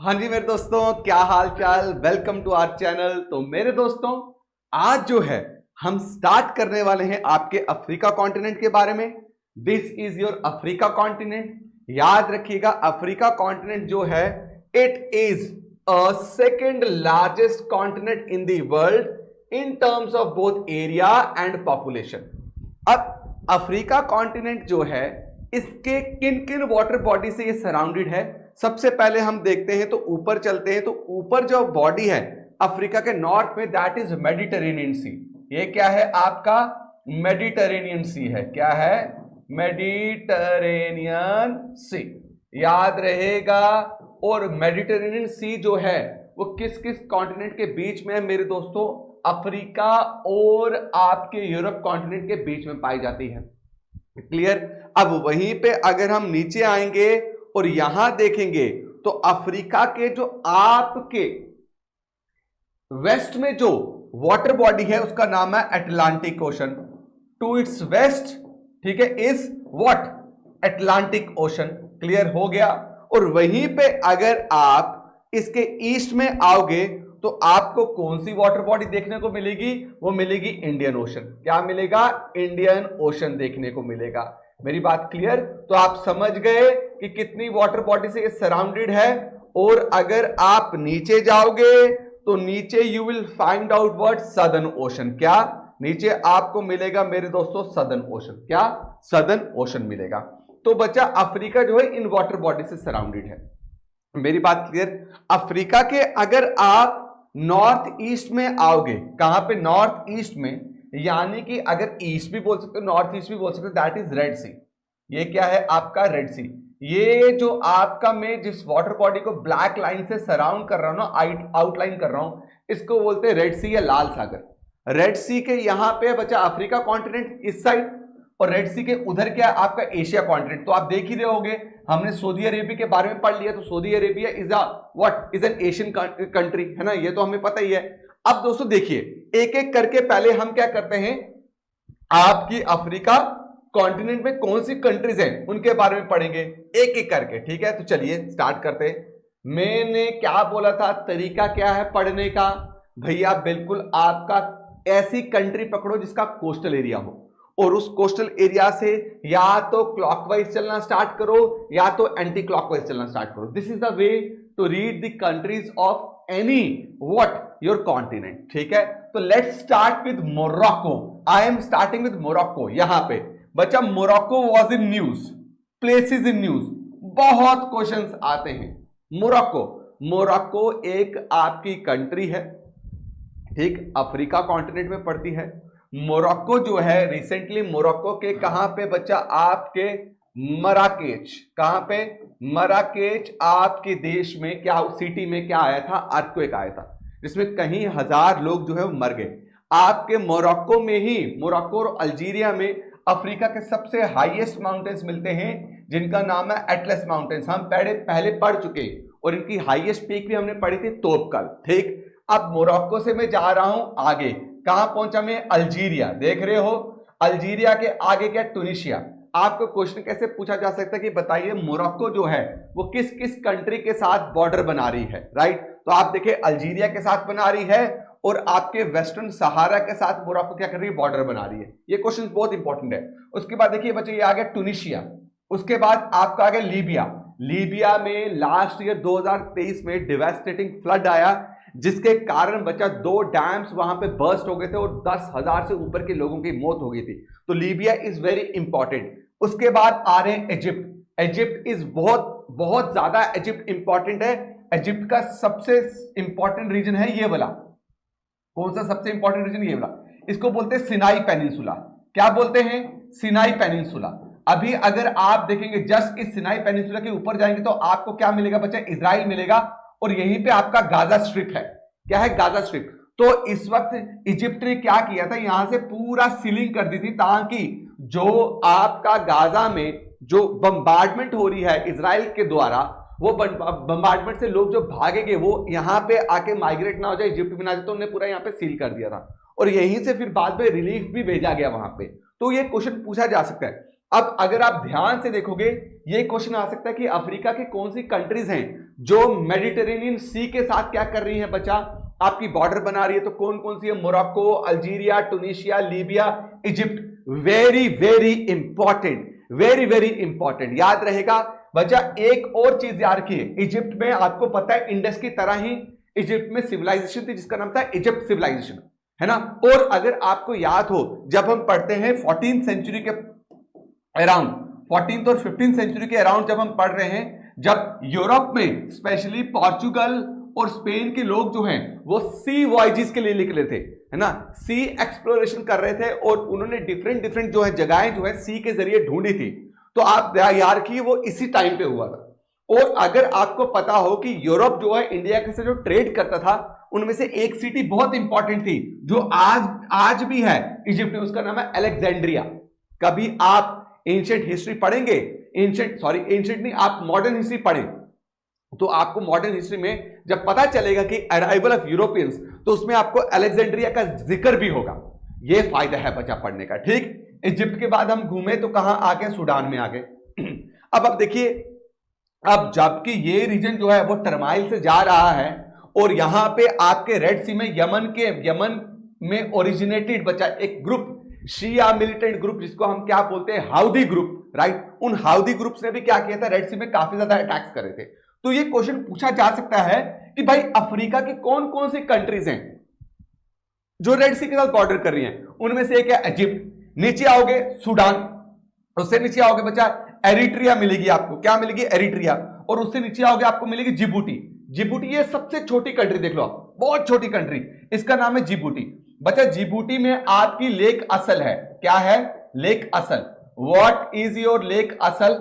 हाँ जी मेरे दोस्तों, क्या हाल चाल। Welcome to our channel. तो मेरे दोस्तों, आज जो है हम स्टार्ट करने वाले हैं आपके अफ्रीका कॉन्टिनेंट के बारे में। This is your Africa continent. याद रखिएगा, अफ्रीका कॉन्टिनेंट जो है it is a second largest continent in the world in terms of both area and population. अब अफ्रीका कॉन्टिनेंट जो है इसके किन किन वाटर बॉडी से ये सराउंडेड है, सबसे पहले हम देखते हैं। तो ऊपर चलते हैं। तो ऊपर जो बॉडी है अफ्रीका के नॉर्थ में, दैट इज मेडिटेरेनियन सी। ये क्या है आपका? मेडिटेरेनियन सी है। क्या है? मेडिटेरेनियन सी, याद रहेगा। और मेडिटेरेनियन सी जो है वो किस किस कॉन्टिनेंट के बीच में है मेरे दोस्तों? अफ्रीका और आपके यूरोप कॉन्टिनेंट के बीच में पाई जाती है। क्लियर। अब वहीं पे अगर हम नीचे आएंगे और यहां देखेंगे तो अफ्रीका के जो आपके वेस्ट में जो वाटर बॉडी है उसका नाम है Atlantic Ocean. To its west, ठीक है, is what? Atlantic Ocean. Clear हो गया। और वहीं पे अगर आप इसके ईस्ट में आओगे तो आपको कौन सी वाटर बॉडी देखने को मिलेगी? वो मिलेगी इंडियन ओशन। क्या मिलेगा? इंडियन ओशन देखने को मिलेगा। मेरी बात क्लियर? तो आप समझ गए कि कितनी वाटर बॉडी से ये सराउंडेड है। और अगर आप नीचे जाओगे तो नीचे you will find out what? Southern ocean. क्या नीचे आपको मिलेगा मेरे दोस्तों? Southern ocean. क्या? सदर्न ओशन मिलेगा। तो बच्चा अफ्रीका जो है इन वाटर बॉडी से सराउंडेड है। मेरी बात क्लियर? अफ्रीका के अगर आप नॉर्थ ईस्ट में आओगे, कहां पे? नॉर्थ ईस्ट में, यानी कि अगर ईस्ट भी बोल सकते हो, नॉर्थ ईस्ट भी बोल सकते हो, दैट इज रेड सी। ये क्या है आपका? रेड सी। ये जो आपका मैं जिस वाटर बॉडी को ब्लैक लाइन से सराउंड कर रहा हूं ना, आउटलाइन कर रहा हूं, इसको बोलते हैं रेड सी या लाल सागर। रेड सी के यहां पे बचा अफ्रीका कॉन्टिनेंट इस साइड, और रेड सी के उधर क्या है आपका? Asia continent. तो आप देख ही रहे होगे, हमने सऊदी अरेबिया के बारे में पढ़ लिया। तो Saudi Arabia is a what? Is an Asian country, है ना? ये तो हमें पता ही है। अब दोस्तों देखिए, एक एक करके पहले हम क्या करते हैं, आपकी अफ्रीका कॉन्टिनेंट में कौन सी कंट्रीज हैं उनके बारे में पढ़ेंगे एक एक करके। ठीक है, तो चलिए स्टार्ट करते हैं। मैंने क्या बोला था? तरीका क्या है पढ़ने का? भैया बिल्कुल आपका ऐसी कंट्री पकड़ो जिसका कोस्टल एरिया हो, और उस कोस्टल एरिया से या तो क्लॉकवाइज चलना स्टार्ट करो या तो एंटी क्लॉकवाइज चलना स्टार्ट करो। This is the way to read the countries of any what? Your continent. ठीक है, तो let's start with Morocco. I am starting with Morocco. यहां पे बच्चा Morocco was in news, places in news, बहुत questions आते हैं। मोरक्को एक आपकी कंट्री है, ठीक, अफ्रीका कॉन्टिनेंट में पड़ती है। मोरक्को जो है रिसेंटली, मोरक्को के कहां पे बच्चा? आपके मराकेच। कहां पे? मराकेच आपके देश में क्या सिटी में क्या आया था? अर्थक्वेक आया था, जिसमें कहीं हजार लोग जो है वो मर गए। आपके मोरक्को में ही, मोरक्को और अल्जीरिया में अफ्रीका के सबसे हाईएस्ट माउंटेन्स मिलते हैं, जिनका नाम है एटलस माउंटेन्स। हम पहले पढ़ चुके, और इनकी हाईएस्ट पीक भी हमने पढ़ी थी, तोपकल। ठीक, अब मोरक्को से मैं जा रहा हूं आगे। कहां पहुंचा मैं? अल्जीरिया। देख रहे हो, अल्जीरिया के आगे क्या? टूनिशिया। आपको क्वेश्चन कैसे पूछा जा सकता है कि बताइए मोरक्को जो है वो किस किस कंट्री के साथ बॉर्डर बना रही है? राइट, तो आप देखिए अल्जीरिया के साथ बना रही है, और आपके वेस्टर्न सहारा के साथ मोरक्को क्या कर रही है? बॉर्डर बना रही है। ये क्वेश्चन बहुत इंपॉर्टेंट है। उसके बाद देखिए बच्चे, ये आ गया टूनिशिया। उसके बाद आपका आ गया लीबिया। लीबिया में लास्ट ईयर 2023 में डिवास्टेटिंग फ्लड आया, जिसके कारण बच्चा 2 डैम्स वहां पे बर्स्ट हो गए थे और 10,000 से ऊपर के लोगों की मौत हो गई थी। तो लीबिया इज वेरी इंपॉर्टेंट। उसके बाद आ रहे हैं इजिप्ट। इजिप्ट इज बहुत बहुत ज्यादा इजिप्ट इंपॉर्टेंट है। इजिप्ट का सबसे इंपॉर्टेंट रीजन है ये वाला। कौन सा सबसे इंपॉर्टेंट रीजन? ये वाला। इसको बोलते हैं सिनाई पेनिनसुला। क्या बोलते हैं? सिनाई पेनिनसुला। अभी अगर आप देखेंगे जस्ट इस सिनाई पेनिनसुला के ऊपर जाएंगे तो आपको क्या मिलेगा बच्चा? इजराइल मिलेगा, और यहीं पे आपका गाजा स्ट्रिप है। क्या है? Gaza strip. तो इस वक्त इजिप्ट ने क्या किया था, यहां से पूरा सीलिंग कर दी थी, ताकि जो आपका गाजा में जो बम्बार्डमेंट हो रही है इजराइल के द्वारा, वो बम्बार्डमेंट से लोग जो भागेंगे वो यहां पे आके माइग्रेट ना हो जाए, इजिप्ट में ना जाए। तो उन्होंने पूरा यहां पे सील कर दिया था, और यहीं से फिर बाद में रिलीफ भी भेजा गया वहां पे। तो ये क्वेश्चन पूछा जा सकता है। अब अगर आप ध्यान से देखोगे, ये क्वेश्चन आ सकता है कि अफ्रीका की कौन सी कंट्रीज हैं जो मेडिटेरेनियन सी के साथ क्या कर रही है बच्चा, आपकी बॉर्डर बना रही है। तो कौन कौन सी है? Morocco, Algeria, Tunisia, Libya, Egypt. Very very important, very very important, याद रहेगा बच्चा। एक और चीज याद रखिए, इजिप्ट में आपको पता है इंडस की तरह ही इजिप्ट में सिविलाइजेशन थी जिसका नाम था इजिप्ट सिविलाइजेशन, है ना। और अगर आपको याद हो, जब हम पढ़ते हैं 14th सेंचुरी के अराउंड, 14th और 15th सेंचुरी के अराउंड जब हम पढ़ रहे हैं, जब यूरोप में स्पेशली पोर्चुगल और स्पेन के लोग जो हैं वो सी वॉयजेस के लिए निकले थे, है ना, सी एक्सप्लोरेशन कर रहे थे और उन्होंने डिफरेंट डिफरेंट जो है जगहें जो है सी के जरिए ढूंढी थी। तो आप याद रखिए वो इसी टाइम पे हुआ था। और अगर आपको पता हो कि यूरोप जो है इंडिया के साथ जो ट्रेड करता था, उनमें से एक सिटी बहुत इंपॉर्टेंट थी जो आज भी है इजिप्ट में, उसका नाम है अलेक्जेंड्रिया। कभी आप एंशिएंट हिस्ट्री पढ़ेंगे, एंशिएंट नहीं, आप मॉडर्न हिस्ट्री पढ़ें तो आपको मॉडर्न हिस्ट्री में जब पता चलेगा कि अराइवल ऑफ यूरोपियंस, तो उसमें आपको अलेक्जेंड्रिया का जिक्र भी होगा। यह फायदा है बच्चा पढ़ने का, ठीक। इजिप्ट के बाद हम घूमे तो कहां आ गए? सूडान में आ गए। अब देखिए, अब जबकि ये रीजन जो है वो टर्माइल से जा रहा है और यहां पे आपके रेड सी में यमन में ओरिजिनेटेड बच्चा एक ग्रुप, शिया मिलिटेंट ग्रुप, जिसको हम क्या बोलते हैं? हाउदी ग्रुप, राइट। उन हाउदी ग्रुप्स ने भी क्या किया था? रेड सी में काफी ज्यादा अटैक्स करे थे। तो ये क्वेश्चन पूछा जा सकता है कि भाई अफ्रीका की कौन कौन सी कंट्रीज हैं जो रेड सी के साथ बॉर्डर कर रही हैं? उनमें से एक है इजिप्ट, नीचे आओगे सूडान, उससे नीचे आओगे बच्चा एरिट्रिया मिलेगी आपको, क्या मिलेगी? एरिट्रिया। और उससे नीचे आओगे आपको मिलेगी जिबूटी। जिबूटी ये सबसे छोटी कंट्री, देख लो आप, बहुत छोटी कंट्री, इसका नाम है जिबूटी। बच्चा जिबूटी में आपकी लेक असल है, क्या है? लेक असल। व्हाट इज योर लेक असल?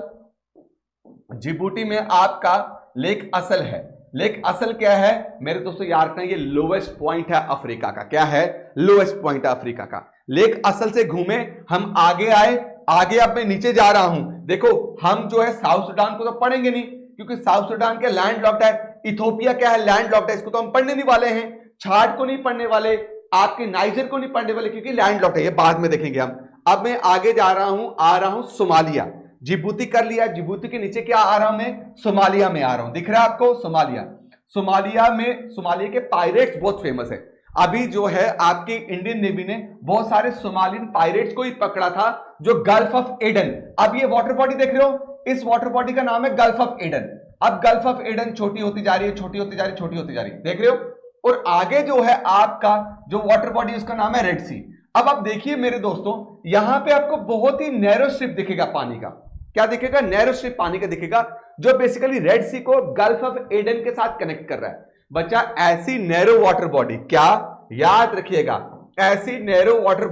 जिबूटी में आपका लेक असल है। लेक असल क्या है मेरे दोस्तों? याद रखना, ये लोवेस्ट पॉइंट है अफ्रीका का। क्या है? लोवेस्ट पॉइंट है अफ्रीका का। लेक असल से घूमे हम आगे आए, आगे अब मैं नीचे जा रहा हूं। देखो हम जो है साउथ सुडान को तो पढ़ेंगे नहीं, क्योंकि साउथ सुडान क्या लैंड लॉक्ड है। इथोपिया क्या है? लैंड लॉक्ड है, इसको तो हम पढ़ने नहीं वाले हैं। छाट को नहीं पढ़ने वाले, आपके नाइजर को नहीं पढ़ने वाले, क्योंकि लैंड लॉक्ड है, ये बाद में देखेंगे हम। अब मैं आगे जा रहा हूं, आ रहा हूं सोमालिया। जिबूती कर लिया, जिबूती के नीचे क्या आ रहा हूं मैं? सोमालिया में आ रहा हूं, दिख रहा है आपको? सोमालिया। सोमालिया के पायरेट्स बहुत फेमस है। अभी जो है आपकी इंडियन नेवी ने बहुत सारे सोमालियन पायरेट्स को ही पकड़ा था, जो गल्फ ऑफ एडन। अब ये वाटर बॉडी देख रहे हो, इस वाटर बॉडी का नाम है गल्फ ऑफ एडन। अब गल्फ ऑफ एडन छोटी होती जा रही है, छोटी होती जा रही है, छोटी होती जा रही है, देख रहे हो। और आगे जो है आपका जो वाटर बॉडी, उसका नाम है रेड सी। अब आप देखिए मेरे दोस्तों, यहां पे आपको बहुत ही नैरो स्ट्रिप दिखेगा पानी का। क्या दिखेगा? नैरो स्ट्रिप पानी का दिखेगा, जो बेसिकली रेड सी को गल्फ ऑफ एडन के साथ कनेक्ट कर रहा है। बच्चा ऐसी नैरो वाटर बॉडी, क्या याद रखिएगा, ऐसी नैरो वाटर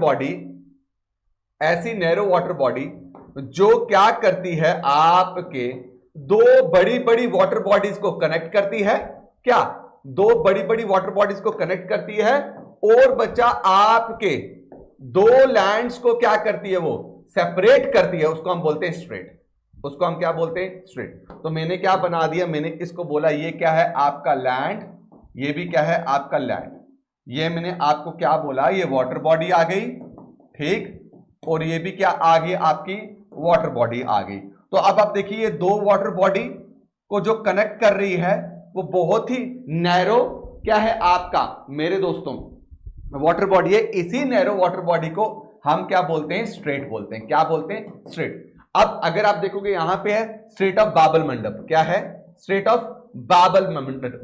बॉडी जो क्या करती है, आपके दो बड़ी बड़ी वाटर बॉडीज को कनेक्ट करती है। क्या? दो बड़ी बड़ी वाटर बॉडीज को कनेक्ट करती है। और बच्चा आपके दो लैंड्स को क्या करती है? वो सेपरेट करती है, उसको हम बोलते हैं स्ट्रेट। उसको हम क्या बोलते हैं? स्ट्रेट। तो मैंने क्या बना दिया, मैंने इसको बोला ये क्या है? आपका लैंड, ये भी क्या है? आपका लैंड। ये मैंने आपको क्या बोला? ये वाटर बॉडी आ गई, ठीक। और ये भी क्या आ गई? आपकी वाटर बॉडी आ गई। तो अब आप देखिए, ये दो वाटर बॉडी को जो कनेक्ट कर रही है वो बहुत ही नैरो क्या है आपका मेरे दोस्तों? वाटर बॉडी है। इसी नैरो वाटर बॉडी को हम क्या बोलते हैं? स्ट्रेट बोलते हैं। क्या बोलते हैं? स्ट्रेट। अब अगर आप देखोगे यहां पे है स्ट्रेट ऑफ बाबल मंडप। क्या है? स्ट्रेट ऑफ बाबल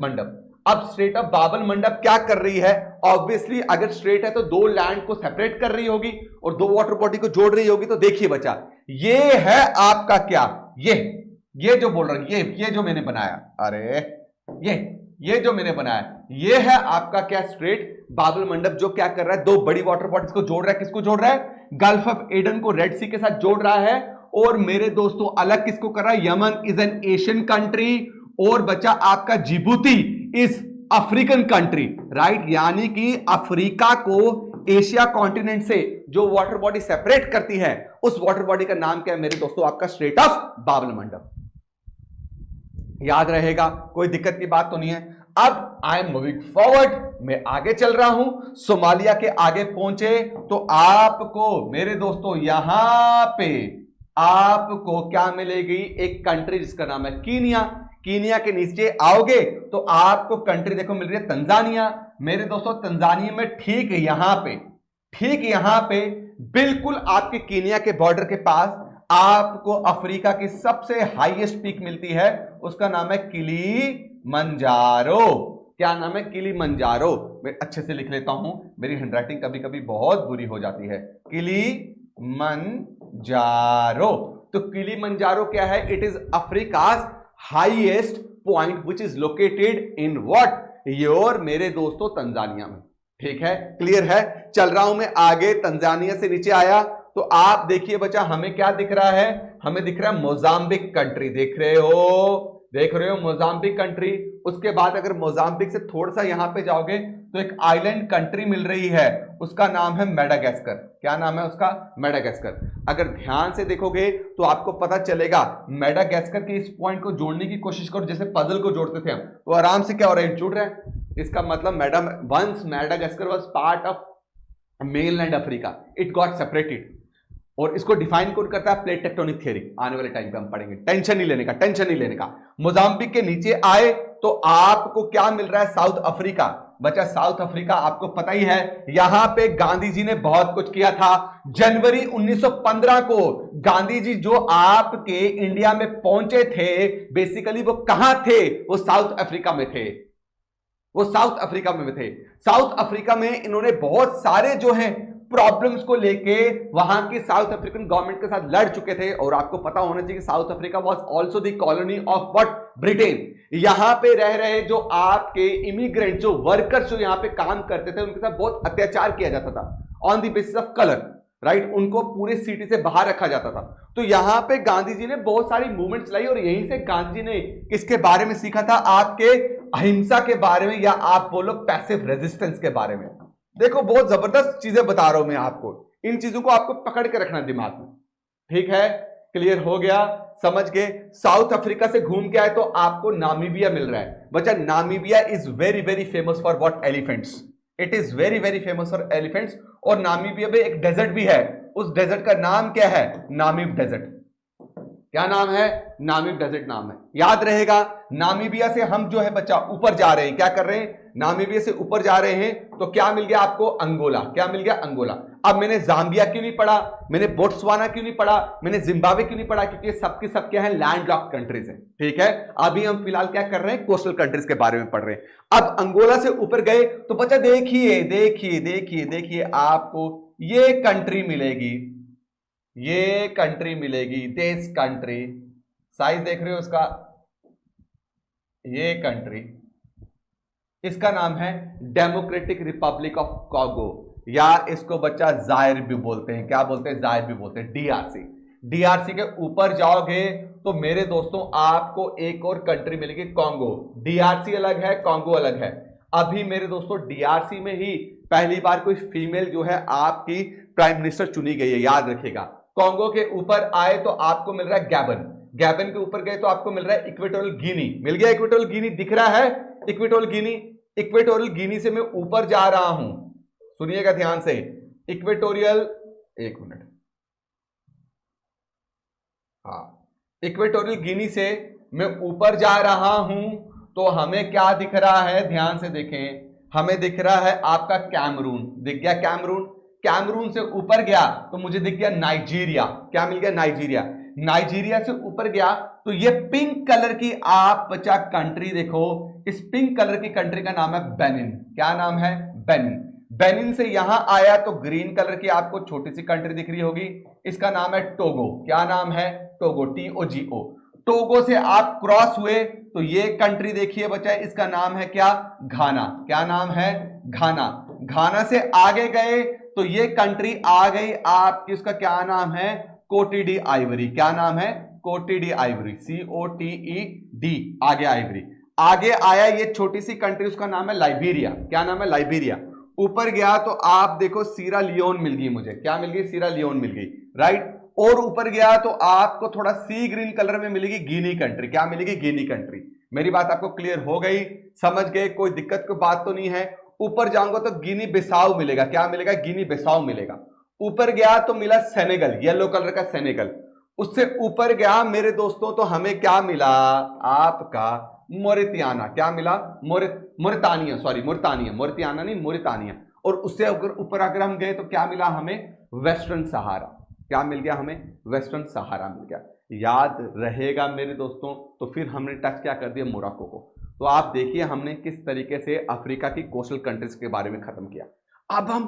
मंडप। अब स्ट्रेट ऑफ बाबल मंडप क्या कर रही है? ऑब्वियसली अगर स्ट्रेट है तो दो लैंड को सेपरेट कर रही होगी और दो वाटर बॉडी को जोड़ रही होगी। तो देखिए बच्चा, ये है आपका क्या? ये जो बोल रहा हूं, ये जो मैंने बनाया, अरे ये जो मैंने बनाया, ये है आपका क्या? स्ट्रेट बाबल मंडप, जो क्या कर रहा है? दो बड़ी वाटर बॉडीज को जोड़ रहा है। किसको जोड़ रहा है? गल्फ ऑफ एडन को रेड सी के साथ जोड़ रहा है। और मेरे दोस्तों अलग किसको कर रहा है? Yemen is an Asian country. और बच्चा आपका Djibouti is African country, right. यानी कि अफ्रीका को एशिया कॉन्टिनेंट से जो वाटर बॉडी सेपरेट करती है, उस वाटर बॉडी का नाम क्या है मेरे दोस्तों? आपका स्ट्रेट ऑफ बाबल मंडप। याद रहेगा, कोई दिक्कत की बात तो नहीं है। अब आई एम मूविंग फॉरवर्ड, मैं आगे चल रहा हूं। सोमालिया के आगे पहुंचे तो आपको मेरे दोस्तों यहां पे आपको क्या मिलेगी? एक कंट्री जिसका नाम है कीनिया। कीनिया के नीचे आओगे तो आपको कंट्री देखो मिल रही है तंजानिया। मेरे दोस्तों तंजानिया में ठीक यहां पे बिल्कुल आपके कीनिया के बॉर्डर के पास आपको अफ्रीका की सबसे हाईएस्ट पीक मिलती है, उसका नाम है किलीमंजारो। क्या नाम है? किलीमंजारो। मैं अच्छे से लिख लेता हूं, मेरी हैंडराइटिंग कभी कभी बहुत बुरी हो जाती है। किलीमंजारो। तो किलीमंजारो क्या है? It is Africa's highest point which is located in what? Your मेरे दोस्तों तंजानिया में। ठीक है, क्लियर है? चल रहा हूं मैं आगे। तंजानिया से नीचे आया तो आप देखिए बच्चा हमें क्या दिख रहा है? हमें दिख रहा है मोजाम्बिक कंट्री। देख रहे हो मोजाम्बिक कंट्री। उसके बाद अगर मोजाम्बिक से थोड़ा सा यहां पे जाओगे तो एक आइलैंड कंट्री मिल रही है, उसका नाम है मेडागास्कर। क्या नाम है उसका? मेडागास्कर। अगर ध्यान से देखोगे तो आपको पता चलेगा मेडागास्कर के इस पॉइंट को जोड़ने की कोशिश करो, जैसे पजल को जोड़ते थे हम, तो आराम से क्या हो रहा है? जुड़ रहा है। इसका मतलब once Madagascar was part of mainland Africa, it got separated. और इसको डिफाइन कौन करता है? Plate tectonic theory. आने वाले टाइम पे हम पढ़ेंगे, टेंशन नहीं लेने का। मोजाम्बिक के नीचे आए तो आपको क्या मिल रहा है? South Africa. बच्चा साउथ अफ्रीका आपको पता ही है, यहां पे गांधी जी ने बहुत कुछ किया था। जनवरी 1915 को गांधी जी जो आपके इंडिया में पहुंचे थे, बेसिकली वो कहां थे? वो साउथ अफ्रीका में थे। साउथ अफ्रीका में इन्होंने बहुत सारे जो है प्रॉब्लम्स को लेके वहां की साउथ अफ्रीकन गवर्नमेंट के साथ लड़ चुके थे। और आपको पता होना चाहिए कि south Africa was also the colony of what? Britain. यहां पे रह रहे जो आपके इमिग्रेंट, जो वर्कर्स जो यहां पे काम करते थे, उनके साथ बहुत अत्याचार किया जाता था on the basis of colour, right? उनको पूरे सिटी से बाहर रखा जाता था। तो यहां पे गांधी जी ने बहुत सारी मूवमेंट्स लाई और यहीं से गांधी जी ने किसके बारे में सीखा था? आपके अहिंसा के बारे में, या आप बोलो पैसिव रेजिस्टेंस के बारे में। देखो बहुत जबरदस्त चीजें बता रहा हूं मैं आपको, इन चीजों को आपको पकड़ के रखना दिमाग में। ठीक है, क्लियर हो गया? समझ गए? साउथ अफ्रीका से घूम के आए तो आपको नामीबिया मिल रहा है। बच्चा Namibia is very very famous for what? Elephants. It is very very famous for elephants. और नामीबिया में एक डेजर्ट भी है, उस डेजर्ट का नाम क्या है? Namib desert. क्या नाम है? नामीब डेजर्ट नाम है, याद रहेगा। नामीबिया से हम जो है बच्चा ऊपर जा रहे हैं, क्या कर रहे हैं? नामीबिया से ऊपर जा रहे हैं तो क्या मिल गया आपको? अंगोला। क्या मिल गया? अंगोला। अब मैंने जाम्बिया क्यों नहीं पढ़ा? मैंने बोट्सवाना क्यों नहीं पढ़ा? मैंने जिम्बाब्वे क्यों नहीं पढ़ा? क्योंकि सबके सब क्या है? लैंडलॉक्ड कंट्रीज हैं। ठीक है, अभी हम फिलहाल क्या कर रहे हैं? कोस्टल कंट्रीज के बारे में पढ़ रहे हैं। अब अंगोला से ऊपर गए तो बच्चा देखिए आपको ये कंट्री मिलेगी, दिस कंट्री। साइज देख रहे हो उसका? ये कंट्री, इसका नाम है डेमोक्रेटिक रिपब्लिक ऑफ कॉन्गो, या इसको बच्चा जायर भी बोलते हैं। क्या बोलते हैं? जायर भी बोलते हैं। डीआरसी के ऊपर जाओगे तो मेरे दोस्तों आपको एक और कंट्री मिलेगी, कॉन्गो। डीआरसी अलग है, कॉन्गो अलग है। अभी मेरे दोस्तों डीआरसी में ही पहली बार कोई फीमेल जो है आपकी प्राइम मिनिस्टर चुनी गई है, याद रखिएगा। कॉन्गो के ऊपर आए तो आपको मिल रहा है गैबन के ऊपर गए तो आपको मिल रहा है इक्वेटोरियल गिनी। मिल गया इक्वेटोरियल गिनी, दिख रहा है इक्वेटोरियल गिनी से मैं ऊपर जा रहा हूं, सुनिएगा ध्यान से। इक्वेटोरियल, एक मिनट, हाँ, इक्वेटोरियल गिनी से मैं ऊपर जा रहा हूं तो हमें क्या दिख रहा है? ध्यान से देखें, हमें दिख रहा है आपका कैमरून। दिख गया कैमरून से ऊपर गया तो मुझे दिख गया नाइजीरिया। क्या मिल गया? नाइजीरिया से ऊपर गया तो ये पिंक कलर की आप बच्चा कंट्री देखो, इस पिंक कलर की कंट्री का नाम है बेनिन। क्या नाम है? बेनिन से यहां आया तो ग्रीन कलर की आपको छोटी सी कंट्री दिख रही होगी, इसका नाम है टोगो। क्या नाम है? Togo, TOGO। टोगो से आप क्रॉस हुए तो ये कंट्री देखिए बच्चा, इसका नाम है क्या? घाना। क्या नाम है? घाना से आगे गए तो ये कंट्री आ गई आपकी, उसका क्या नाम है? कोटी डी आइवरी। क्या नाम है? कोटी डी आइवरी, COTED, आगे आइवरी। आगे आया ये छोटी सी कंट्री, उसका नाम है लाइबेरिया। क्या नाम है? लाइबेरिया। ऊपर गया तो आप देखो सीरा लियोन मिल गई मुझे। क्या मिल गई? सीरा लियोन मिल गई, राइट। और ऊपर गया तो आपको थोड़ा सी ग्रीन कलर में मिलेगी गिनी कंट्री। क्या मिलेगी? गिनी कंट्री। मेरी बात आपको क्लियर हो गई? समझ गए? कोई दिक्कत की बात तो नहीं है? ऊपर जाऊंगा तो गिनी बिसाऊ मिलेगा। क्या मिलेगा? गिनी बिसाऊ मिलेगा। ऊपर गया तो मिला सेनेगल, येलो कलर का सेनेगल। उससे ऊपर गया मेरे दोस्तों तो हमें क्या मिला, आपका मोरितानिया। क्या मिला, मोरितानिया, सॉरी मोरितानिया नहीं, मोरितानिया। और उससे अगर ऊपर अगर हम गए तो क्या मिला हमें, वेस्टर्न सहारा। क्या मिल गया हमें, वेस्टर्न सहारा मिल गया। याद रहेगा मेरे दोस्तों। तो फिर हमने टच क्या कर दिया, मोरक्को को। तो आप देखिए हमने किस तरीके से अफ्रीका की कोस्टल कंट्रीज के बारे में खत्म किया। अब हम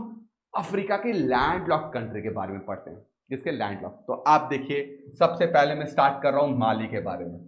अफ्रीका की लैंडलॉक्ड कंट्री के बारे में पढ़ते हैं। किसके, लैंडलॉक्ड। तो आप देखिए सबसे पहले मैं स्टार्ट कर रहा हूं माली के बारे में,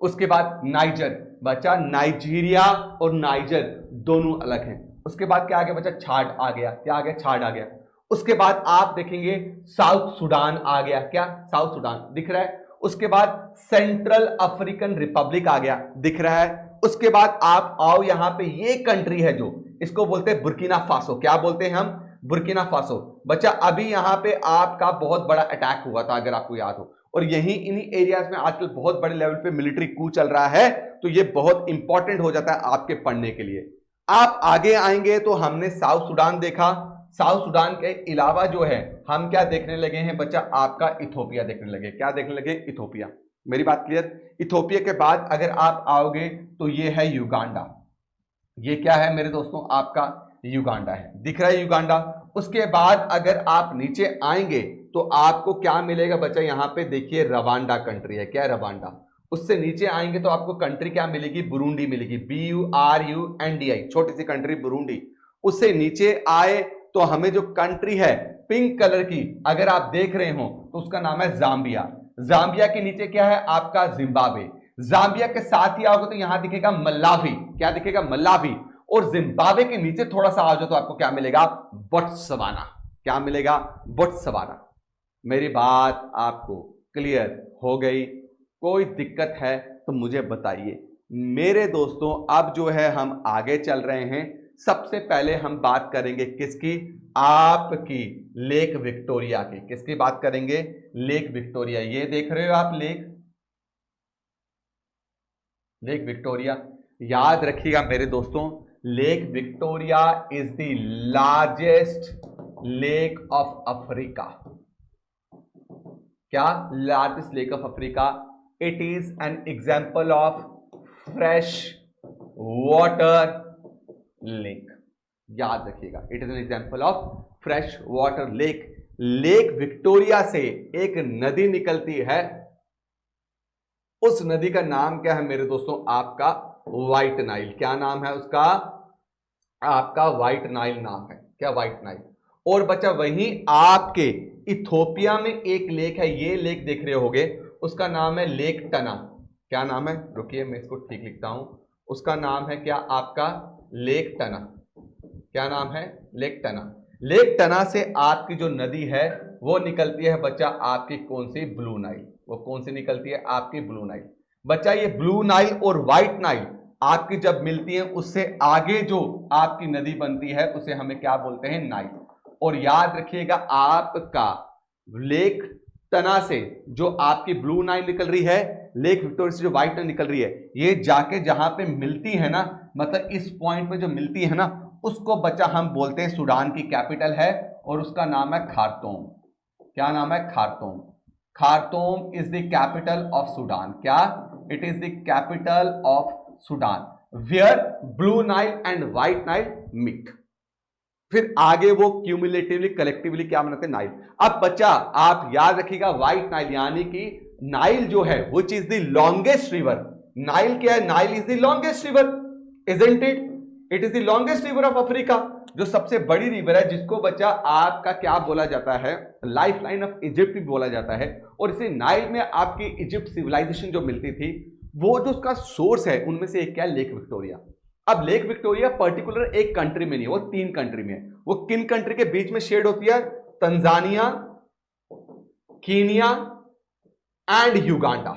उसके बाद नाइजर। बच्चा नाइजीरिया और नाइजर दोनों अलग हैं। उसके बाद क्या आ गया बच्चा, छाड आ गया। क्या आ गया, छाड आ गया। उसके बाद आप देखेंगे साउथ सुडान आ गया। क्या, साउथ सुडान दिख रहा है। उसके बाद सेंट्रल अफ्रीकन रिपब्लिक आ गया, दिख रहा है। उसके बाद आप आओ यहां पे, ये कंट्री है जो इसको बोलते हैं बुर्किना फासो। क्या बोलते हैं हम, बुर्किना फासो। बच्चा अभी यहां पे आपका बहुत बड़ा अटैक हुआ था अगर आपको याद हो, और यहीं इन्हीं एरियाज में आजकल बहुत बड़े लेवल पे मिलिट्री कू चल रहा है। तो ये बहुत इंपॉर्टेंट हो जाता है आपके पढ़ने के लिए। आप आगे आएंगे तो हमने साउथ सुडान देखा। साउथ सुडान के अलावा जो है हम क्या देखने लगे हैं बच्चा, आपका इथोपिया देखने लगे। क्या देखने लगे, इथोपिया। मेरी बात क्लियर। इथोपिया के बाद अगर आप आओगे तो ये है युगांडा। ये क्या है मेरे दोस्तों, आपका युगांडा है, दिख रहा है युगांडा। उसके बाद अगर आप नीचे आएंगे तो आपको क्या मिलेगा बच्चा, यहां पे देखिए रवांडा कंट्री है। क्या है, रवांडा। उससे नीचे आएंगे तो आपको कंट्री क्या मिलेगी, बुरुंडी मिलेगी। BURUNDI, छोटी सी कंट्री बुरुंडी। उससे नीचे आए तो हमें जो कंट्री है पिंक कलर की अगर आप देख रहे हो तो उसका नाम है जाम्बिया। जाम्बिया के नीचे क्या है आपका, जिम्बाब्वे। जाम्बिया के साथ ही आओगे तो यहां दिखेगा मलावी। क्या दिखेगा, मलावी। और जिम्बाब्वे के नीचे थोड़ा सा आ जाओ तो आपको क्या मिलेगा, बोत्सवाना। क्या मिलेगा, बोत्सवाना। मेरी बात आपको क्लियर हो गई, कोई दिक्कत है तो मुझे बताइए मेरे दोस्तों। अब जो है हम आगे चल रहे हैं। सबसे पहले हम बात करेंगे किसकी, आपकी लेक विक्टोरिया की। किसकी बात करेंगे, लेक विक्टोरिया। ये देख रहे हो आप लेक, लेक विक्टोरिया। याद रखिएगा मेरे दोस्तों, lake Victoria is the largest lake of Africa. क्या, largest lake of Africa. It is an example of fresh water lake. याद रखिएगा, it is an example of fresh water lake. Lake Victoria से एक नदी निकलती है, उस नदी का नाम क्या है मेरे दोस्तों, आपका व्हाइट नाइल। क्या नाम है उसका, आपका व्हाइट नाइल नाम है। क्या, व्हाइट नाइल। और बच्चा वहीं आपके इथोपिया में एक लेक है, ये लेक देख रहे होगे, उसका नाम है लेक टना। क्या नाम है, रुकिए मैं इसको ठीक लिखता हूं। उसका नाम है क्या, आपका लेक टना। क्या नाम है, लेक टना। लेक टना से आपकी जो नदी है वो निकलती है बच्चा आपकी कौन सी, ब्लू नाइल। वो कौन सी निकलती है, आपकी ब्लू नाइल। बच्चा ये ब्लू नाइल और व्हाइट नाइल आपकी जब मिलती है, उससे आगे जो आपकी नदी बनती है उसे हमें क्या बोलते हैं, नाइल। और याद रखिएगा आपका लेक टना से जो आपकी ब्लू नाइल निकल रही है, लेक विक्टोरिया से जो व्हाइट नाइल निकल रही है, ये जाके जहां पे मिलती है ना, मतलब इस पॉइंट पे जो मिलती है ना, उसको बच्चा हम बोलते हैं, सूडान की कैपिटल है और उसका नाम है खार्तूम। क्या नाम है, Khartoum. Khartoum is the capital of Sudan. क्या, it is the capital of Sudan, where Blue Nile and White Nile meet. फिर आगे वो क्यूमुलेटिवली कलेक्टिवली क्या बनाते हैं, नाइल। अब बच्चा आप याद रखिएगा, व्हाइट नाइल यानी कि नाइल जो है which is the longest river. Nile क्या है, Nile is the longest river, isn't it. It is the longest river of Africa, जो सबसे बड़ी रिवर है, जिसको बच्चा आपका क्या बोला जाता है, लाइफ लाइन ऑफ इजिप्ट भी बोला जाता है। और इसी नाइल में आपकी इजिप्ट सिविलाइजेशन जो मिलती थी, वो जो उसका सोर्स है उनमें से एक क्या है, लेक विक्टोरिया। अब लेक विक्टोरिया पर्टिकुलर एक कंट्री में नहीं, वो 3 कंट्री में है। वो किन कंट्री के बीच में शेड होती है, तंजानिया, कीनिया एंड युगांडा।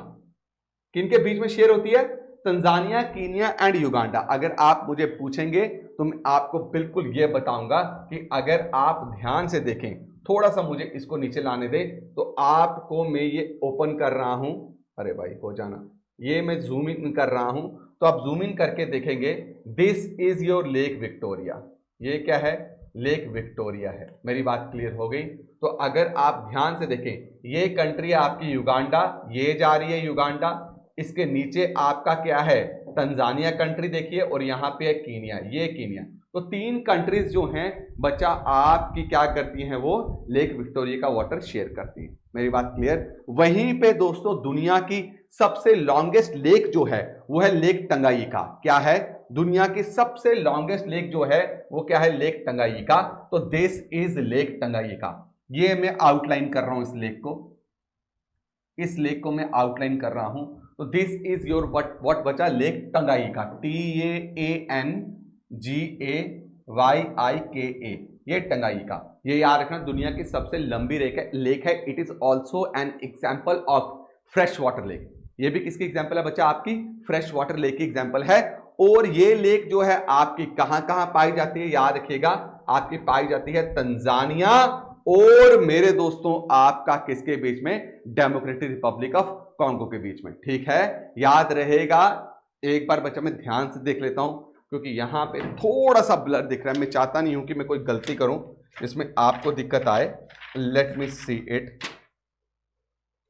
किन के बीच में शेयर होती है, तंजानिया, कीनिया एंड युगांडा। अगर आप मुझे पूछेंगे तो मैं आपको बिल्कुल यह बताऊंगा कि अगर आप ध्यान से देखें, थोड़ा सा मुझे इसको नीचे लाने दें, तो आपको मैं ये ओपन कर रहा हूं, अरे भाई हो जाना, ये मैं जूम इन कर रहा हूं, तो आप जूम इन करके देखेंगे, this is your lake Victoria. ये क्या है, लेक विक्टोरिया है। मेरी बात क्लियर हो गई। तो अगर आप ध्यान से देखें, ये कंट्री आपकी युगांडा, ये जा रही है युगांडा, इसके नीचे आपका क्या है तंजानिया कंट्री देखिए, और यहां पे है कीनिया, ये कीनिया। तो 3 कंट्रीज जो हैं बच्चा आपकी क्या करती हैं, वो लेक विक्टोरिया का वाटर शेयर करती हैं। मेरी बात क्लियर? वहीं पे दोस्तों दुनिया की सबसे लॉन्गेस्ट लेक जो है वो है लेक टंगाइका। क्या है? दुनिया की सबसे लॉन्गेस्ट लेक जो है वो क्या है? लेक टंगाइका। तो दिस इज लेक टंगाइका। ये मैं आउटलाइन कर रहा हूं इस लेक को, इस लेक को मैं आउटलाइन कर रहा हूं। तो दिस इज योर व्हाट बचा? लेक टंगाइका, TAANGAYIKA, ये टंगाइका। ये याद रखना दुनिया की सबसे लंबी लेक है। It is also an example of fresh water lake. ये भी किसकी एग्जाम्पल है बच्चा? आपकी फ्रेश वाटर लेक की एग्जाम्पल है। और ये लेक जो है आपकी कहां कहां पाई जाती है? याद रखिएगा, आपकी पाई जाती है तंजानिया और मेरे दोस्तों आपका किसके बीच में? डेमोक्रेटिक रिपब्लिक ऑफ कॉन्गो के बीच में। ठीक है, याद रहेगा। एक बार बच्चा मैं ध्यान से देख लेता हूं क्योंकि यहां पे थोड़ा सा ब्लर दिख रहा है। मैं चाहता नहीं हूं कि मैं कोई गलती करूं जिसमें आपको दिक्कत आए। Let me see it.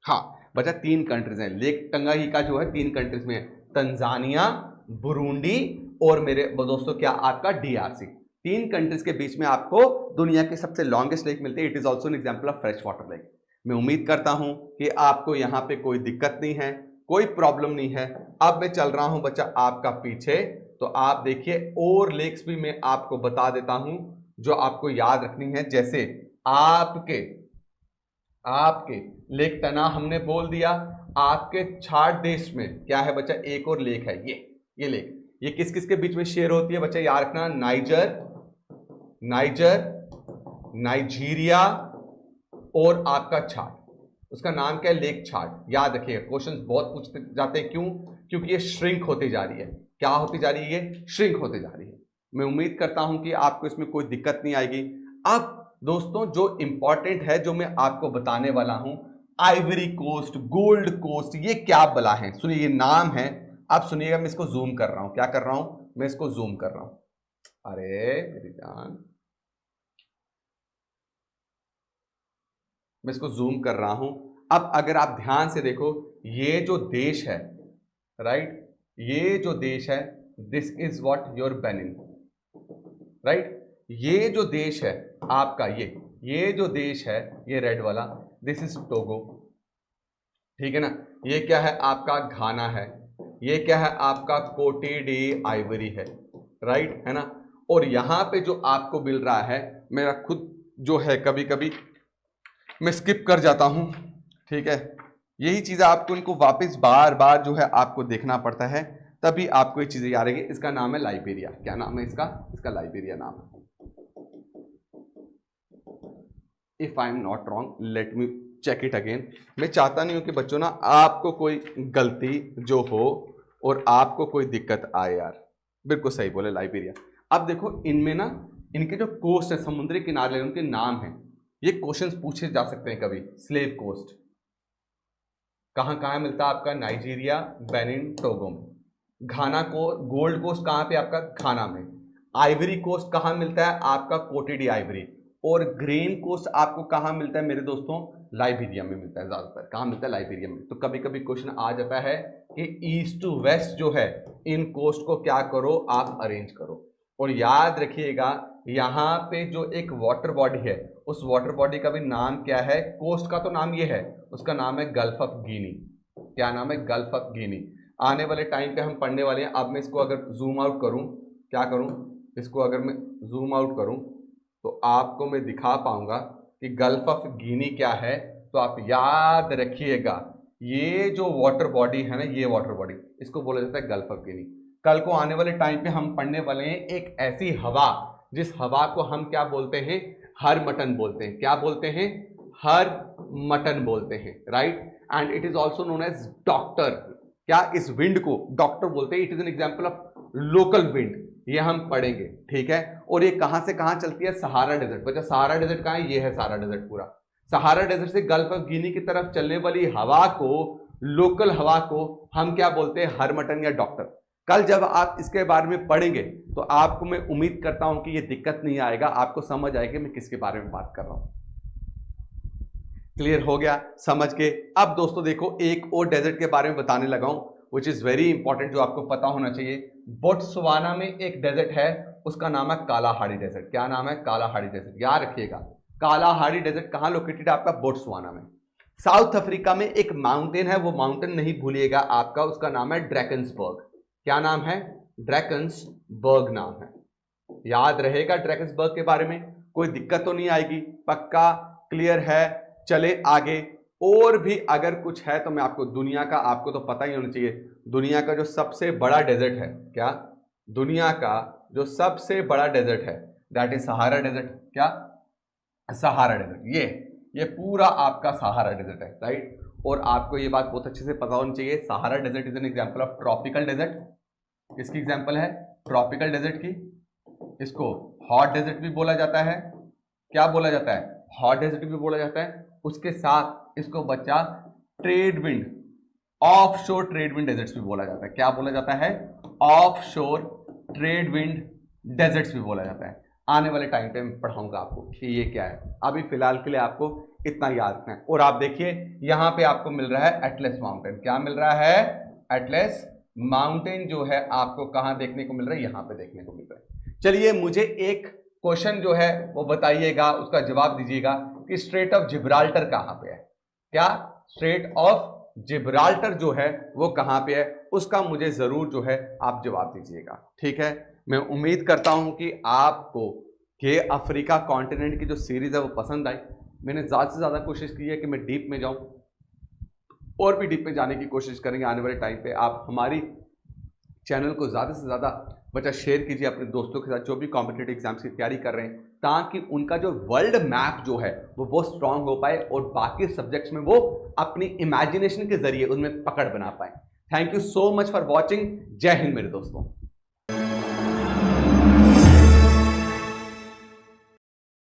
हाँ बच्चा, 3 कंट्रीज हैं। लेक टंगाइका जो है 3 कंट्रीज में है, तंजानिया, बुरुंडी और मेरे दोस्तों क्या आपका DRC। 3 कंट्रीज के बीच में आपको दुनिया की सबसे लॉन्गेस्ट लेक मिलती है। It is also an example of fresh water lake. मैं उम्मीद करता हूं कि आपको यहां पे कोई दिक्कत नहीं है, कोई प्रॉब्लम नहीं है। अब मैं चल रहा हूं बच्चा आपका पीछे, तो आप देखिए और लेक्स भी मैं आपको बता देता हूं जो आपको याद रखनी है। जैसे आपके लेक तना हमने बोल दिया। आपके छाट देश में क्या है बच्चा? एक और लेक है, ये लेक। ये किस किस के बीच में शेयर होती है बच्चा? याद रखना, नाइजीरिया और आपका छाट। उसका नाम क्या है? लेक छाट। याद रखिएगा, क्वेश्चंस बहुत पूछते जाते हैं। क्यों? क्योंकि ये श्रिंक होती जा रही है। क्या होती जा रही है? ये श्रिंक होती जा रही है। मैं उम्मीद करता हूं कि आपको इसमें कोई दिक्कत नहीं आएगी। अब दोस्तों जो इंपॉर्टेंट है, जो मैं आपको बताने वाला हूं, आइवरी कोस्ट, गोल्ड कोस्ट, ये क्या बला है? सुनिए, ये नाम है। आप सुनिएगा, मैं इसको जूम कर रहा हूं। क्या कर रहा हूं? मैं इसको जूम कर रहा हूं। अरे मेरी जान, मैं इसको जूम कर रहा हूं। अब अगर आप ध्यान से देखो, ये जो देश है, राइट, ये जो देश है, this is what your Benin, right. ये जो देश है आपका, ये जो देश है, ये रेड वाला, दिस इज टोगो। ठीक है ना। ये क्या है? आपका घाना है। ये क्या है? आपका कोटे डी आइवरी है, राइट, है ना। और यहां पे जो आपको मिल रहा है, मेरा खुद जो है कभी कभी मैं स्किप कर जाता हूं, ठीक है। यही चीजें आपको इनको वापस बार बार जो है आपको देखना पड़ता है, तभी आपको ये चीजें याद रहेगी। इसका नाम है लाइबेरिया। क्या नाम है इसका? इसका लाइबेरिया नाम है। If I am not wrong, let me check it again. मैं चाहता नहीं हूं कि बच्चों ना आपको कोई गलती जो हो और आपको कोई दिक्कत आए यार। बिल्कुल सही बोले, लाइबेरिया। अब देखो, इनमें ना इनके जो कोस्ट है, समुद्री किनारे, उनके नाम है। ये क्वेश्चंस पूछे जा सकते हैं कभी। स्लेव कोस्ट कहां कहां मिलता है आपका? नाइजीरिया, बेनिन, टोगो में। घाना को गोल्ड कोस्ट कहां पे? आपका घाना में। आइवरी कोस्ट कहां मिलता है? आपका कोटे डी आइवरी। और ग्रीन कोस्ट आपको कहां मिलता है मेरे दोस्तों? लाइबेरिया में मिलता है। ज्यादातर कहां मिलता है? लाइबेरिया में। तो कभी कभी क्वेश्चन आ जाता है कि ईस्ट टू वेस्ट जो है, इन कोस्ट को क्या करो आप? अरेंज करो। और याद रखिएगा, यहां पे जो एक वाटर बॉडी है, उस वाटर बॉडी का भी नाम क्या है? कोस्ट का तो नाम ये है, उसका नाम है गल्फ ऑफ गिनी। क्या नाम है? गल्फ ऑफ गिनी। आने वाले टाइम पे हम पढ़ने वाले हैं। अब मैं इसको अगर जूम आउट करूं, क्या करूं? इसको अगर मैं जूम आउट करूं तो आपको मैं दिखा पाऊंगा कि गल्फ ऑफ गिनी क्या है। तो आप याद रखिएगा, ये जो वाटर बॉडी है ना, ये वाटर बॉडी, इसको बोला जाता है गल्फ ऑफ गिनी। कल को आने वाले टाइम पे हम पढ़ने वाले हैं एक ऐसी हवा, जिस हवा को हम क्या बोलते हैं? हर मटन बोलते हैं। क्या बोलते हैं? हर मटन बोलते हैं, right. And it is also known as doctor. क्या? इस विंड को डॉक्टर बोलते हैं। It is an example of local wind. ये हम पढ़ेंगे, ठीक है। और ये कहां से कहां चलती है? Sahara desert. बच्चा सहारा डेजर्ट कहां है? ये है सहारा डेजर्ट पूरा। सहारा डेजर्ट से गल्फ ऑफ गिनी की तरफ चलने वाली हवा को, लोकल हवा को हम क्या बोलते हैं? हरमटन या डॉक्टर। कल जब आप इसके बारे में पढ़ेंगे तो आपको मैं उम्मीद करता हूं कि ये दिक्कत नहीं आएगा, आपको समझ आएगी मैं किसके बारे में बात कर रहा हूं। क्लियर हो गया, समझ के। अब दोस्तों देखो एक और डेजर्ट के बारे में बताने लगा हूं विच इज वेरी इंपॉर्टेंट, जो आपको पता होना चाहिए। बोट्सवाना में एक डेजर्ट है, उसका नाम है कालाहारी डेजर्ट। क्या नाम है? Kalahari desert. याद रखिएगा, कालाहारी डेजर्ट कहां लोकेटेड है आपका? बोट्सवाना में। साउथ अफ्रीका में एक माउंटेन है, वो माउंटेन नहीं भूलिएगा आपका, उसका नाम है ड्रैकन्सबर्ग। क्या नाम है? ड्रैकन्सबर्ग नाम है। याद रहेगा ड्रैकन्सबर्ग के बारे में, कोई दिक्कत तो नहीं आएगी, पक्का क्लियर है। चले आगे, और भी अगर कुछ है तो मैं आपको दुनिया का, आपको तो पता ही होना चाहिए, दुनिया का जो सबसे बड़ा डेजर्ट है, क्या दुनिया का जो सबसे बड़ा डेजर्ट है दैट इज सहारा डेजर्ट। क्या? Sahara desert. ये पूरा आपका सहारा डेजर्ट है, राइट। और आपको ये बात बहुत अच्छे से पता होनी चाहिए, Sahara desert is an example of tropical desert. किसकी एग्जांपल है? ट्रॉपिकल डेजर्ट की। इसको हॉट डेजर्ट भी बोला जाता है। क्या बोला जाता है? हॉट डेजर्ट भी बोला जाता है। उसके साथ इसको बच्चा ट्रेड विंड, ऑफ शोर ट्रेड विंड डेजर्ट्स भी बोला जाता है। क्या बोला जाता है? ऑफ शोर ट्रेड विंड डेजर्ट्स भी बोला जाता है। आने वाले टाइम पे मैं पढ़ाऊंगा आपको कि ये क्या है, अभी फिलहाल के लिए आपको इतना याद रखना है। और आप देखिए यहां पे आपको मिल रहा है एटलस माउंटेन। क्या मिल रहा है? एटलस माउंटेन जो है आपको कहां देखने को मिल रहा है? यहां पे देखने को मिल रहा है। चलिए मुझे एक क्वेश्चन जो है वो बताइएगा, उसका जवाब दीजिएगा कि स्ट्रेट ऑफ जिब्राल्टर कहां पे है? क्या स्ट्रेट ऑफ जिब्राल्टर जो है वो कहां पे है? उसका मुझे जरूर जो है आप जवाब दीजिएगा, ठीक है। मैं उम्मीद करता हूं कि आपको ये अफ्रीका कॉन्टिनेंट की जो सीरीज है वो पसंद आई। मैंने ज़्यादा से ज़्यादा कोशिश की है कि मैं डीप में जाऊं, और भी डीप में जाने की कोशिश करेंगे आने वाले टाइम पे। आप हमारी चैनल को ज़्यादा से ज़्यादा बच्चा शेयर कीजिए अपने दोस्तों के साथ जो भी कॉम्पिटिटिव एग्जाम्स की तैयारी कर रहे हैं, ताकि उनका जो वर्ल्ड मैप जो है वो बहुत स्ट्रांग हो पाए और बाकी सब्जेक्ट्स में वो अपनी इमेजिनेशन के जरिए उनमें पकड़ बना पाए। Thank you so much for watching. जय हिंद मेरे दोस्तों।